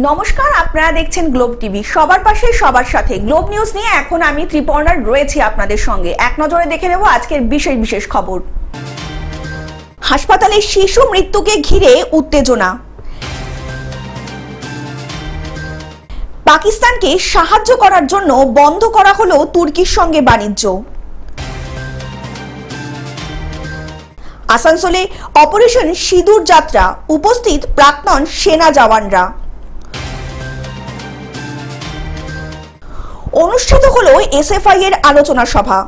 নমস্কার, আপনারা দেখছেন গ্লোব টিভি। সবার পাশে সবার সাথে গ্লোব নিউজ নিয়ে এখন আমি ত্রিপর্ণা রয়েছি আপনাদের সঙ্গে। এক নজরে দেখে নেব আজকের বিশেষ বিশেষ খবর। হাসপাতালে শিশু মৃত্যুকে ঘিরে উত্তেজনা। পাকিস্তানকে সাহায্য করার জন্য বন্ধ করা হলো তুর্কির সঙ্গে বাণিজ্য। আসানসোলে অপারেশন সিঁদুর যাত্রা, উপস্থিত প্রাক্তন সেনা জওয়ানরা। অনুষ্ঠিত হলো এসএফআই এর আলোচনা সভা।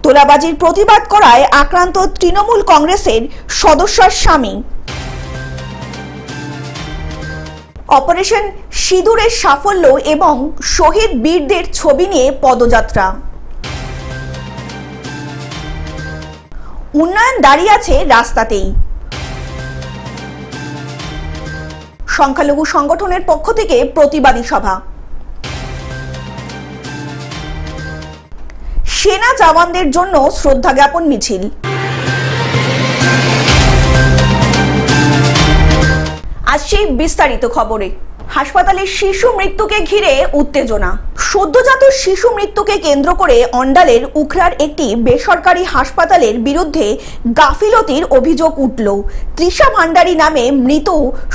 তোলাবাজির প্রতিবাদ করায় আক্রান্ত তৃণমূল কংগ্রেসের সদস্যর স্বামী। অপারেশন সিঁদুরের সাফল্য এবং শহীদ বীরদের ছবি নিয়ে পদযাত্রা। উন্নয়ন দাঁড়িয়ে আছে রাস্তাতেই। সংখ্যালঘু সংগঠনের পক্ষ থেকে প্রতিবাদী সভা। সেনা জওয়ানদের জন্য শ্রদ্ধা জ্ঞাপন মিছিল। আসছে বিস্তারিত খবরে। হাসপাতালে শিশু মৃত্যুকে ঘিরে উত্তেজনা। সদ্যজাত শিশু মৃত্যুকে কেন্দ্র করে অন্ডালের উখড়ার একটি বেসরকারি হাসপাতালের বিরুদ্ধে গাফিলতির অভিযোগ উঠল। তৃষা ভান্ডারী নামে মৃত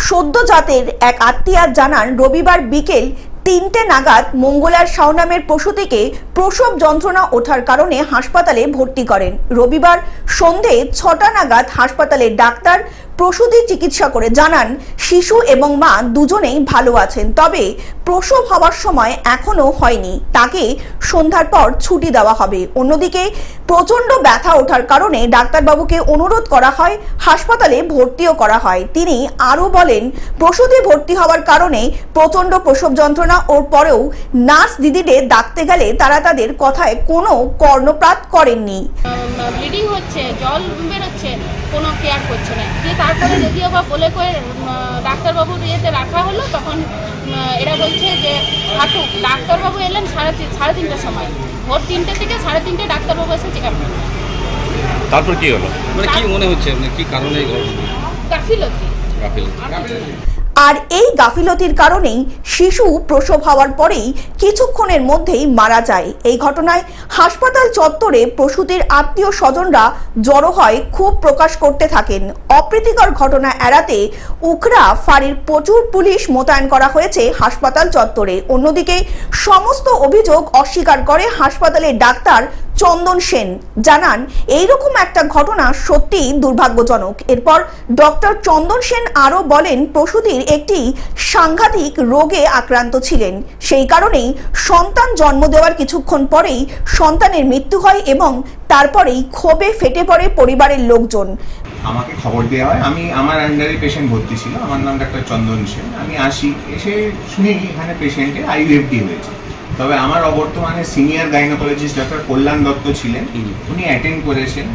সদ্যজাতের এক আত্মীয়া জানান, রবিবার বিকেল 3টে নাগাদ মঙ্গলার শাহ নামের প্রসূতিকে প্রসব যন্ত্রণা ওঠার কারণে হাসপাতালে ভর্তি করেন। রবিবার সন্ধে 6টা নাগাদ হাসপাতালের ডাক্তার প্রসূতি চিকিৎসা করে জানান, শিশু এবং মা দুজনেই ভালো আছেন, তবে প্রসব হওয়ার সময় এখনো হয়নি, তাকে সন্ধ্যার পর ছুটি দেওয়া হবে। অন্যদিকে প্রচন্ড ব্যথা ওঠার কারণে ডাক্তারবাবুকে অনুরোধ করা হয়, হাসপাতালে ভর্তিও করা হয়। তিনি আরও বলেন, প্রসূতি ভর্তি হওয়ার কারণে প্রচন্ড প্রসব যন্ত্রণা ওর পরেও নার্স দিদিদের ডাকতে গেলে তারা তাদের কথায় কোনো কর্ণপাত করেননি। ব্লিডিং হচ্ছে, জল বেরোচ্ছে, কোনো কেয়ার করছে না। দিয়ে তারপরে যদিও বা বলে করে ডাক্তারবাবুর ইয়েতে রাখা হলো, তখন এরা বলছে যে হাঁটুক। ডাক্তারবাবু এলেন সাড়ে 3টার সময়, ভোর 3টে থেকে 3:30 ডাক্তারবাবু এসে চেক আপ করলেন। তারপর কি হলো, মানে কি মনে হচ্ছে, মানে কি কারণে গাফিলতি? আর এই গাফিলতির কারণেই শিশু প্রসব হওয়ার পরেই কিছুক্ষণের মধ্যেই মারা যায়। এই ঘটনায় হাসপাতাল চত্বরে প্রসূতির আত্মীয় স্বজনরা জড়ো হয়, ক্ষোভ প্রকাশ করতে থাকেন। অপ্রীতিকর ঘটনা এড়াতে উখড়া ফাঁড়ির প্রচুর পুলিশ মোতায়েন করা হয়েছে হাসপাতাল চত্বরে। অন্যদিকে সমস্ত অভিযোগ অস্বীকার করে হাসপাতালের ডাক্তার চন্দন সেন, জানান এইরকম একটা ঘটনা সত্যিই দুর্ভাগ্যজনক। এরপর ডক্টর চন্দন সেন আরও বলেন, প্রসূতির একটি সাংঘাতিক রোগে আক্রান্ত ছিলেন, সেই কারণেই সন্তান জন্ম দেওয়ার কিছুক্ষণ পরেই সন্তানের মৃত্যু হয় এবং তারপরেই ক্ষোভে ফেটে পড়ে পরিবারের লোকজন। আমাকে খবর দেওয়া হয়, আমি আমার আন্ডারে পেশেন্ট ভর্তি ছিল, আমার নাম ডাক্তার চন্দন সেন। আমি আসি, এসে শুনি এখানে পেশেন্টের আইইউএফডি হয়েছে। তবে আমার অবর্তমানে সিনিয়র গাইনোকোলজিস্ট ডক্টর কল্যাণ দত্ত ছিলেন, উনি অ্যাটেন্ড করেছেন।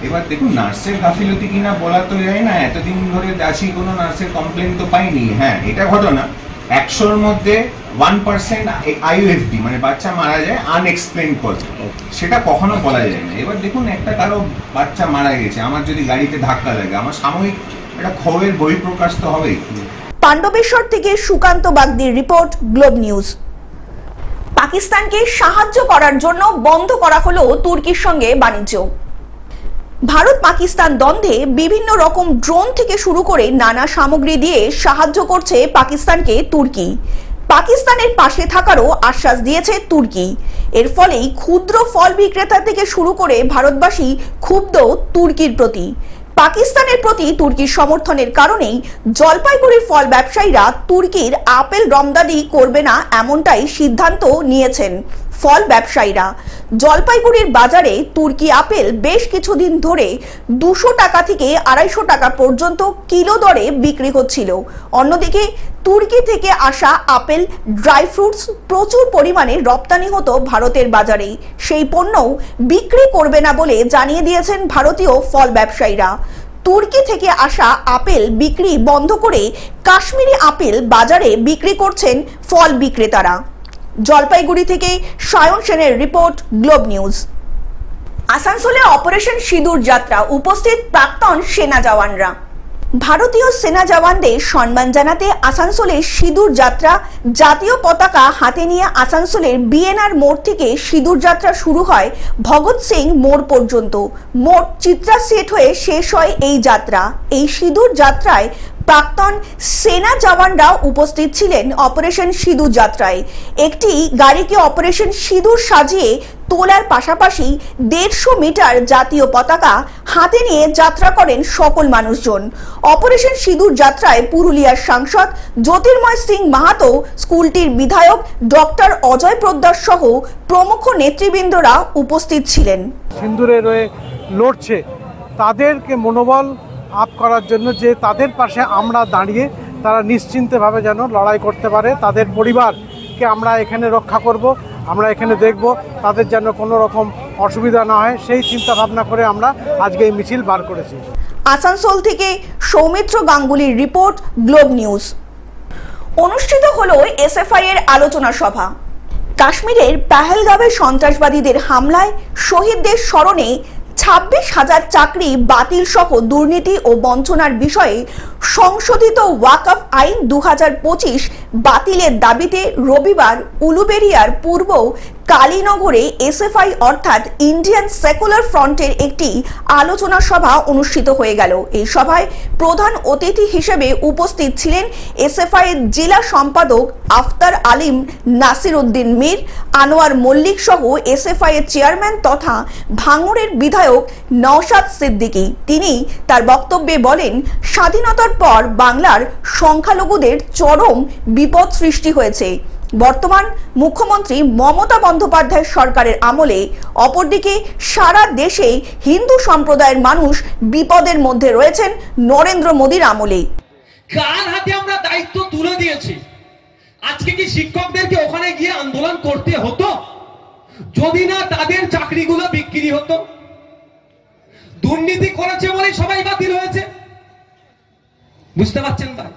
এবার দেখুন, নার্সের গাফিলতি কিনা বলা তো যায় না, এতদিন ধরে আছি, কোনো নার্সের কমপ্লেন তো পাইনি। হ্যাঁ, এটা ঘটনা 100-র মধ্যে 1% আইইউএফডি মানে বাচ্চা মারা যায় আনএক্সপ্লেইনড কজ, সেটা কখনো বলা যায় না। এবার দেখুন, একটা কারো বাচ্চা মারা গেছে, আমার যদি গাড়িতে ধাক্কা লাগে, আমার সাময়িক একটা ক্ষোভের বহিঃপ্রকাশ তো হবেই। পাণ্ডবেশ্বর থেকে সুকান্ত বাগদির রিপোর্ট, গ্লোব নিউজ। পাকিস্তানকে সাহায্য করার জন্য বন্ধ করা হলো তুর্কির সঙ্গে বাণিজ্য। ভারত পাকিস্তান দ্বন্দ্বে বিভিন্ন রকম ড্রোন থেকে শুরু করে নানা সামগ্রী দিয়ে সাহায্য করছে পাকিস্তানকে তুর্কি। পাকিস্তানের পাশে থাকারও আশ্বাস দিয়েছে তুর্কি। এর ফলেই ক্ষুদ্র ফল বিক্রেতা থেকে শুরু করে ভারতবাসী ক্ষুব্ধ তুর্কির প্রতি। পাকিস্তানের প্রতি তুর্কির সমর্থনের কারণেই জলপাইগুড়ির ফল ব্যবসায়ীরা তুর্কির আপেল রমদানি করবে না, এমনটাই সিদ্ধান্ত নিয়েছেন ফল ব্যবসায়ীরা। জলপাইগুড়ির বাজারে তুর্কি আপেল বেশ কিছুদিন ধরে 200 টাকা থেকে 250 টাকা পর্যন্ত কিলো দরে বিক্রি হচ্ছিল। অন্যদিকে তুর্কি থেকে আসা আপেল, ড্রাই ফ্রুটস প্রচুর পরিমাণে রপ্তানি হতো ভারতের বাজারে, সেই পণ্যও বিক্রি করবে না বলে জানিয়ে দিয়েছেন ভারতীয় ফল ব্যবসায়ীরা। তুর্কি থেকে আসা আপেল বিক্রি বন্ধ করে কাশ্মীরি আপেল বাজারে বিক্রি করছেন ফল বিক্রেতারা। জলপাইগুড়ি থেকে সায়ন সেনের রিপোর্ট, গ্লোব নিউজ। আসানসোলে অপারেশন সিঁদুর যাত্রা, উপস্থিত প্রাক্তন সেনা জওয়ানরা। ভারতীয় সেনা জওয়ানদের সম্মান জানাতে আসানসোলের সিঁদুর যাত্রা, জাতীয় পতাকা হাতে নিয়ে আসানসোলের বিএনআর মোড় থেকে সিঁদুর যাত্রা শুরু হয় ভগৎ সিং মোড় পর্যন্ত। মোট চিত্রা সেট হয়ে শেষ হয় এই যাত্রা। এই সিঁদুর যাত্রায় প্রাক্তন সেনা জওয়ানরা উপস্থিত ছিলেন অপারেশন সিঁদুর যাত্রায়। একটি গাড়িকে অপারেশন সিঁদুর সাজিয়ে তোলার পাশাপাশি 150 মিটার জাতীয় পতাকা হাতে নিয়ে যাত্রা করেন সকল মানুষজন। অপারেশন সিঁদুর যাত্রায় পুরুলিয়ার সাংসদ জ্যোতির্ময় সিং মাহাতো, স্কুলটির বিধায়ক ডক্টর অজয় পোদ্দার সহ প্রমুখ নেতৃবৃন্দরা উপস্থিত ছিলেন। সিঁদুরে রয়ে লড়ছে তাদেরকে মনোবল আপ করার জন্য, যে তাদের পাশে আমরা দাঁড়িয়ে তারা নিশ্চিন্তভাবে যেন লড়াই করতে পারে, তাদের পরিবারকে আমরা এখানে রক্ষা করব, আমরা এখানে দেখব, তাদের যেন কোনো রকম অসুবিধা না হয়, সেই চিন্তা ভাবনা করে আমরা আজকে এই মিছিল বার করেছি। আসানসোল থেকে সৌমিত্র গাঙ্গুলির রিপোর্ট, গ্লোব নিউজ। অনুষ্ঠিত হলো এসএফআই এর আলোচনা সভা। কাশ্মীরের পেহেলগাঁওয়ে সন্ত্রাসবাদীদের হামলায় শহীদদের স্মরণে 26,000 চাকরি বাতিল সহ দুর্নীতি ও বঞ্চনার বিষয়ে সংশোধিত ওয়াকফ আইন 2025 বাতিলের দাবিতে রবিবার উলুবেড়িয়ার পূর্ব কালীনগরে এসএফআই অর্থাৎ ইন্ডিয়ান সেকুলার ফ্রন্টের একটি আলোচনা সভা অনুষ্ঠিত হয়ে গেল। এই সভায় প্রধান অতিথি হিসেবে উপস্থিত ছিলেন এসএফআই এর জেলা সম্পাদক আফতার আলিম নাসির উদ্দিন মীর, আনোয়ার মল্লিক সহ এসএফআই এর চেয়ারম্যান তথা ভাঙড়ের বিধায়ক নওশাদ সিদ্দিকী। তিনি তার বক্তব্যে বলেন, স্বাধীনতার পর বাংলার সংখ্যালঘুদের চরম বিপদ সৃষ্টি হয়েছে। বর্তমান মুখ্যমন্ত্রী মমতা বন্দ্যোপাধ্যায় সরকারের আমলে, অপরদিকে সারা দেশে হিন্দু সম্প্রদায়ের মানুষ বিপদের মধ্যে রয়েছেন নরেন্দ্র মোদীর আমলে। কার হাতে আমরা দায়িত্ব তুলে দিয়েছি? আজকে কি শিক্ষকদেরকে ওখানে গিয়ে আন্দোলন করতে হতো যদি না তাদের চাকরিগুলো বিক্রি হতো? দুর্নীতি করেছে বলে সবাই বাতিল হয়েছে, বুঝতে পারছেন? তাই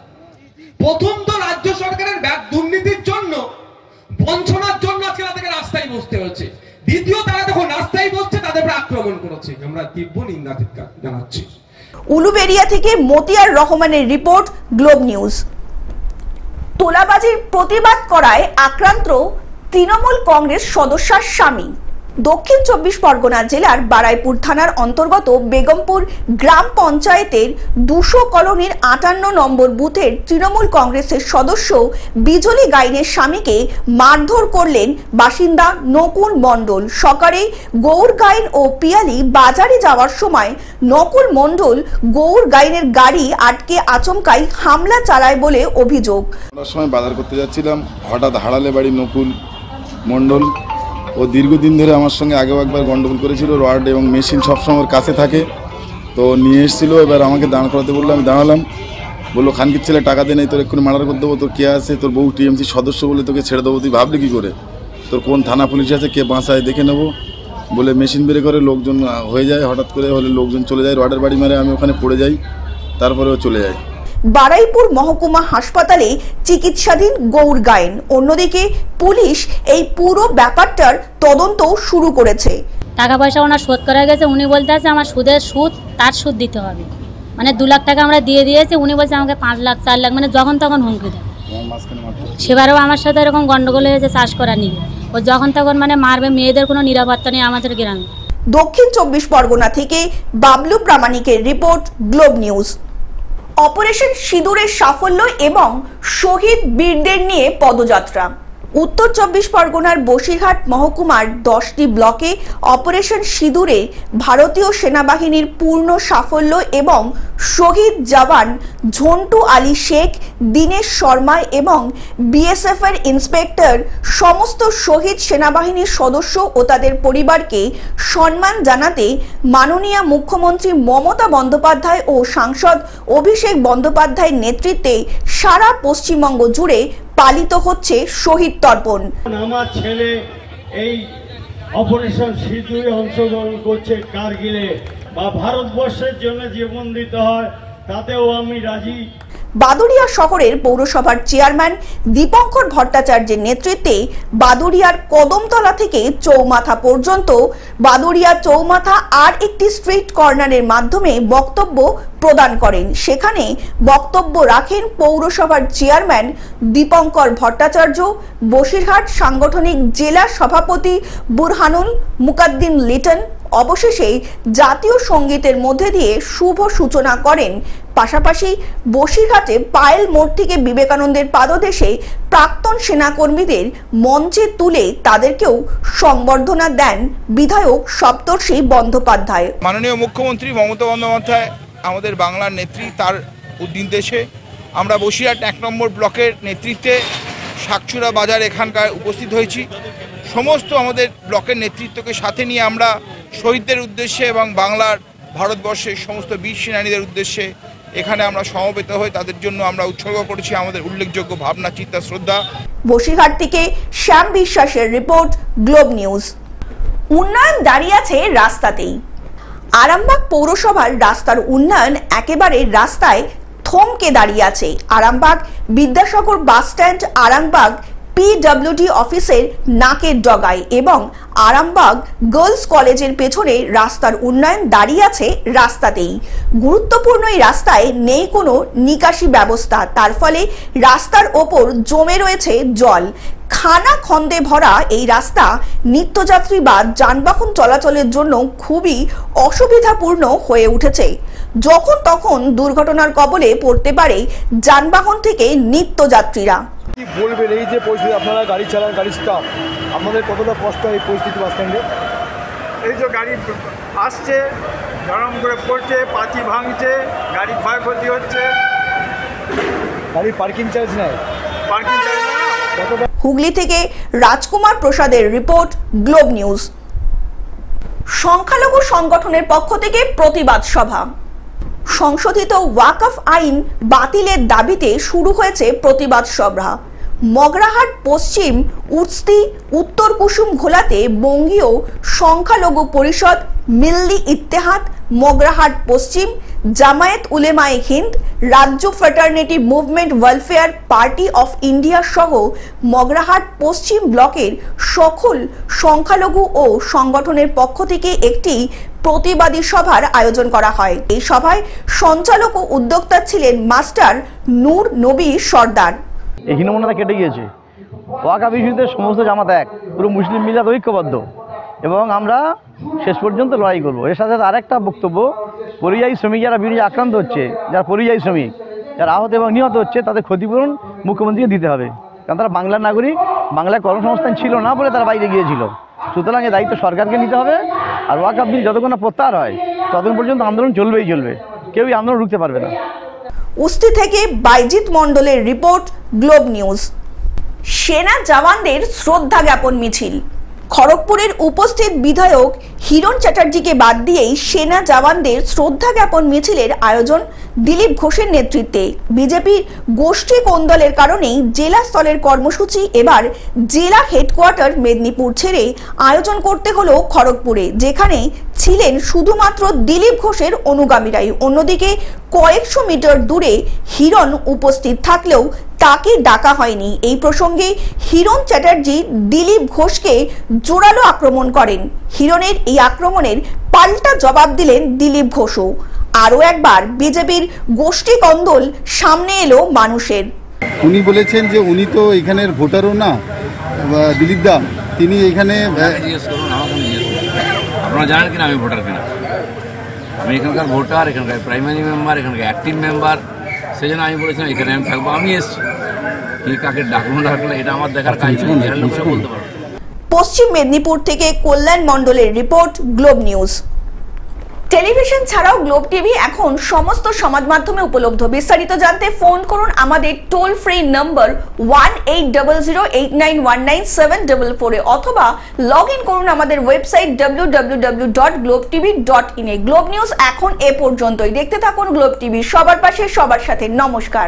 প্রথম তো রাজ্য সরকারের দুর্নীতির জন্য, বঞ্চনার জন্য আজকে তাদেরকে রাস্তায় বসতে হয়েছে। দ্বিতীয়, তারা যখন রাস্তায় বসছে তাদের উপর আক্রমণ করেছে। আমরা তীব্র নিন্দা জানাচ্ছি। উলুবেড়িয়া থেকে মতিয়ার রহমানের রিপোর্ট, গ্লোব নিউজ। তোলাবাজির প্রতিবাদ করায় আক্রান্ত তৃণমূল কংগ্রেস সদস্যার স্বামী। দক্ষিণ 24 পরগনা জেলার বারাইপুর থানার অন্তর্গত বেগমপুর গ্রাম পঞ্চায়েতের 200 কলোনির 58 নম্বর বুথের তৃণমূল কংগ্রেসের সদস্য বিজলি গাইনের স্বামীকে মারধর করলেন বাসিন্দা নকুল মণ্ডল। সকালে গৌর গাইন ও পিয়ালি বাজারে যাওয়ার সময় নকুল মণ্ডল গৌর গাইনের গাড়ি আটকে আচমকাই হামলা চালায় বলে অভিযোগ। সময় বাজার করতে যাচ্ছিলাম, হঠাৎ হাড়ালে বাড়ি নকুল মণ্ডল। ও দীর্ঘদিন ধরে আমার সঙ্গে আগেও একবার গন্ডগোল করেছিল। রড এবং মেশিন সবসময় ওর কাছে থাকে, তো নিয়ে এসেছিলো। এবার আমাকে দাঁড় করাতে বললো, আমি দাঁড়ালাম। বললো, খানকির ছেলে টাকা দিয়ে নেই, তোর এক্ষুনি মার্ডার করে দেবো, তোর কে আছে? তোর বউ টিএমসি সদস্য বলে তোকে ছেড়ে দেবো। তুই ভাবলি কী করে? তোর কোন থানা পুলিশ আছে, কে বাঁচায় দেখে নেবো বলে মেশিন বের করে লোকজন হয়ে যায়। হঠাৎ করে হলে লোকজন চলে যায়, রডের বাড়ি মারে, আমি ওখানে পড়ে যাই, তারপরেও চলে যায়। বারাইপুর মহকুমা হাসপাতালে চিকিৎসাধীন গৌর গায়েন। অন্যদিকে পুলিশ এই পুরো ব্যাপারটার তদন্ত শুরু করেছে। টাকা পয়সা ওনার শোধ করা গেছে, উনি বলতে আছে আমার সুদের সুদ তার সুদ দিতে হবে। মানে 2 লাখ টাকা আমরা দিয়ে দিয়েছি, উনি বলছে আমাকে 5 লাখ 4 লাখ, মানে যখন তখন হুমকি দেয়। সেবারেও আমার সাথে এরকম গন্ডগোল হয়েছে চাষ করা নিয়ে। ও যখন তখন মানে মারবে, মেয়েদের কোনো নিরাপত্তা নেই আমাদের গ্রামে। দক্ষিণ 24 পরগনা থেকে বাবলু প্রামাণিকের রিপোর্ট, গ্লোব নিউজ। অপারেশন সিঁদুরের সাফল্য এবং শহীদ বীরদের নিয়ে পদযাত্রা। উত্তর 24 পরগনার বসিরহাট মহকুমার 10টি ব্লকে অপারেশন সিঁদুরে ভারতীয় সেনাবাহিনীর পূর্ণ সাফল্য এবং শহীদ জওয়ান ঝন্টু আলী শেখ, দীনেশ শর্মা এবং বিএসএফ এর ইন্সপেক্টর সমস্ত শহীদ সেনাবাহিনীর সদস্য ও তাদের পরিবারকে সম্মান জানাতে মাননীয় মুখ্যমন্ত্রী মমতা বন্দ্যোপাধ্যায় ও সাংসদ অভিষেক বন্দ্যোপাধ্যায়ের নেতৃত্বে সারা পশ্চিমবঙ্গ জুড়ে পালিত হচ্ছে শহীদ তর্পণ। আমার ছেলে এই অপারেশন সিঁদুরে অংশগ্রহণ করছে, কারগিলে বা ভারতবর্ষের জন্য জীবন দিতে হয়, তাতেও আমি রাজি। বাদুড়িয়া শহরের পৌরসভার চেয়ারম্যান দীপঙ্কর ভট্টাচার্যের নেতৃত্বে বাদুড়িয়ার কদমতলা থেকে চৌমাথা পর্যন্ত বাদুড়িয়া চৌমাথা আর একটি স্ট্রিট কর্নারের মাধ্যমে বক্তব্য প্রদান করেন। সেখানে বক্তব্য রাখেন পৌরসভার চেয়ারম্যান দীপঙ্কর ভট্টাচার্য, বসিরহাট সাংগঠনিক জেলা সভাপতি বুরহানুল মুকাদ্দিম লিটন। অবশেষে জাতীয় সঙ্গীতের মধ্যে দিয়ে শুভ সূচনা করেন। পাশাপাশি বসিরহাটে পায়েল মোড় থেকে বিবেকানন্দের পাদদেশে প্রাক্তন সেনাকর্মীদের মঞ্চে তুলে তাদেরকেও সংবর্ধনা দেন বিধায়ক সপ্তর্ষি বন্দ্যোপাধ্যায়। মাননীয় মুখ্যমন্ত্রী মমতা বন্দ্যোপাধ্যায় আমাদের বাংলার নেত্রী, তার নির্দেশে আমরা বসিরহাট 1 নম্বর ব্লকের নেতৃত্বে শাকচুরা বাজার এখানকার উপস্থিত হয়েছি। সমস্ত আমাদের ব্লকের নেতৃত্বকে সাথে নিয়ে আমরা শহীদদের উদ্দেশ্যে এবং বাংলার ভারতবর্ষের সমস্ত বীর সেনানীদের উদ্দেশ্যে এখানে আমরা সমবেত হই। তাদের জন্য আমরা উৎসর্গ করেছি আমাদের উল্লেখযোগ্য ভাবনা, চিন্তা, শ্রদ্ধা। বসিরহাট থেকে শ্যাম বিশ্বাসের রিপোর্ট, গ্লোব নিউজ। উন্নয়ন দাঁড়িয়ে আছে রাস্তাতেই। আরামবাগ পৌরসভার রাস্তার উন্নয়ন একেবারে রাস্তায় থমকে দাঁড়িয়ে আছে। Arambagh Vidyasagar bus stand, Arambagh PWD অফিসের নাকের ডগায় এবং আরামবাগ গার্লস কলেজের পেছনে রাস্তার উন্নয়ন দাঁড়িয়ে আছে রাস্তাতেই। গুরুত্বপূর্ণ এই রাস্তায় নেই কোনো নিকাশি ব্যবস্থা, তার ফলে রাস্তার ওপর জমে রয়েছে জল। খানা খন্দে ভরা এই রাস্তা নিত্যযাত্রী বা যানবাহন চলাচলের জন্য খুবই অসুবিধাপূর্ণ হয়ে উঠেছে। যখন তখন দুর্ঘটনার কবলে পড়তে পারে যানবাহন থেকে নিত্যযাত্রীরা। কি বলবেন এই যে পরিস্থিতি, আপনারা গাড়ি চালান, গাড়ি স্টাফ, আমাদের কতটা কষ্ট এই পরিস্থিতি বাস স্ট্যান্ডে? এই যে গাড়ি আসছে, গরম করে পড়ছে, পাঁচি ভাঙছে, গাড়ি ক্ষয়ক্ষতি হচ্ছে, গাড়ি পার্কিং চার্জ নেয়, পার্কিং চার্জ কতটা? হুগলি থেকে রাজকুমার প্রসাদের রিপোর্ট, গ্লোব নিউজ। সংখ্যালঘু সংগঠনের পক্ষ থেকে প্রতিবাদ সভা। সংশোধিত ওয়াকফ আইন বাতিলের দাবিতে শুরু হয়েছে প্রতিবাদ সভা। মগরাহাট পশ্চিম, উস্তি, উত্তর কুসুম ঘোলাতে বঙ্গীয় সংখ্যালঘু পরিষদ, মিল্লি ইত্তেহাদ, মগরাহাট পশ্চিম, জামায়াত উলেমায়ে হিন্দ, রাজ্য fraternity movement welfare party of India সহ মগরাহাট পশ্চিম ব্লকের সকল সংখ্যালঘু ও সংগঠনের পক্ষ থেকে একটি প্রতিবাদী সভার আয়োজন করা হয়। এই সভায় সঞ্চালক ও উদ্যোক্তা ছিলেন মাস্টার নূর নবী সর্দার। এই হীনমন্যতা কেটে গিয়েছে। ওয়াকফ ইস্যুতে সমস্ত জামাত এক, পুরো মুসলিম মিলাত ঐক্যবদ্ধ এবং আমরা শেষ পর্যন্ত লড়াই করব। এর সাথে আরেকটা বক্তব্য, পরিযায়ী শ্রমিক যারা বিরুদ্ধে আক্রান্ত হচ্ছে, যারা পরিযায়ী শ্রমিক যারা আহত এবং নিহত হচ্ছে, তাদের ক্ষতিপূরণ মুখ্যমন্ত্রীকে দিতে হবে, কারণ তারা বাংলার নাগরিক, বাংলায় কর্মসংস্থান ছিল না বলে তারা বাইরে গিয়েছিল। সুতরাং এই দায়িত্ব সরকারকে নিতে হবে। আর ওয়াকফ বিল যতক্ষণ না প্রত্যাহার হয় ততক্ষণ পর্যন্ত আন্দোলন চলবেই চলবে, কেউই আন্দোলন রুখতে পারবে না। উস্তি থেকে বাইজিৎ মণ্ডলের রিপোর্ট, গ্লোব নিউজ। সেনা জওয়ানদের শ্রদ্ধা জ্ঞাপন মিছিল। খড়গপুরের উপস্থিত বিধায়ক হিরণ চ্যাটার্জিকে বাদ দিয়েই সেনা জওয়ানদের শ্রদ্ধা জ্ঞাপন মিছিলের আয়োজন দিলীপ ঘোষের নেতৃত্বে। বিজেপির গোষ্ঠী কোন্দলের কারণেই জেলা স্তরের কর্মসূচি এবার জেলা হেডকোয়ার্টার মেদিনীপুর ছেড়ে আয়োজন করতে হলো খড়গপুরে, যেখানে ছিলেন শুধুমাত্র দিলীপ ঘোষের অনুগামীরাই। অন্যদিকে কয়েকশো মিটার দূরে হিরণ উপস্থিত থাকলেও তাকে ডাকা হয়নি। এই প্রসঙ্গে হিরণ চ্যাটার্জি দিলীপ ঘোষকে জোরালো আক্রমণ করেন। হিরণের এই আক্রমণের পাল্টা জবাব দিলেন দিলীপ ঘোষও। আরও একবার বিজেপির গোষ্ঠী কন্দল সামনে এলো মানুষের। উনি বলেছেন যে উনি তো এখানের ভোটারও না, দিলীপ দা, তিনি এখানে জিজ্ঞেস করুন, আমাকে জিজ্ঞেস করুন, আপনারা জানেন কিনা আমি ভোটার কিনা? আমি এখানকার ভোটার, এখানকার প্রাইমারি মেম্বার, এখানকার অ্যাক্টিভ মেম্বার। সেই জন্য আমি বলেছিলাম এখানে আমি থাকবো। আমি এসছি, কি কাকে ডাকলো না ডাকলো এটা আমার দেখার কাজ নয়, লোকরা বলতে পারবো। পশ্চিম মেদিনীপুর থেকে কল্যাণ মণ্ডলের রিপোর্ট, গ্লোব নিউজ। টেলিভিশন ছাড়াও গ্লোব টিভি এখন সমস্ত সমাজ মাধ্যমে উপলব্ধ। বিস্তারিত জানতে ফোন করুন আমাদের টোল ফ্রি নম্বর 180089197444 অথবা লগ ইন করুন আমাদের ওয়েবসাইট www.globetv.in এ। গ্লোব নিউজ এখন এ পর্যন্তই। দেখতে থাকুন গ্লোব টিভি, সবার পাশে সবার সাথে। নমস্কার।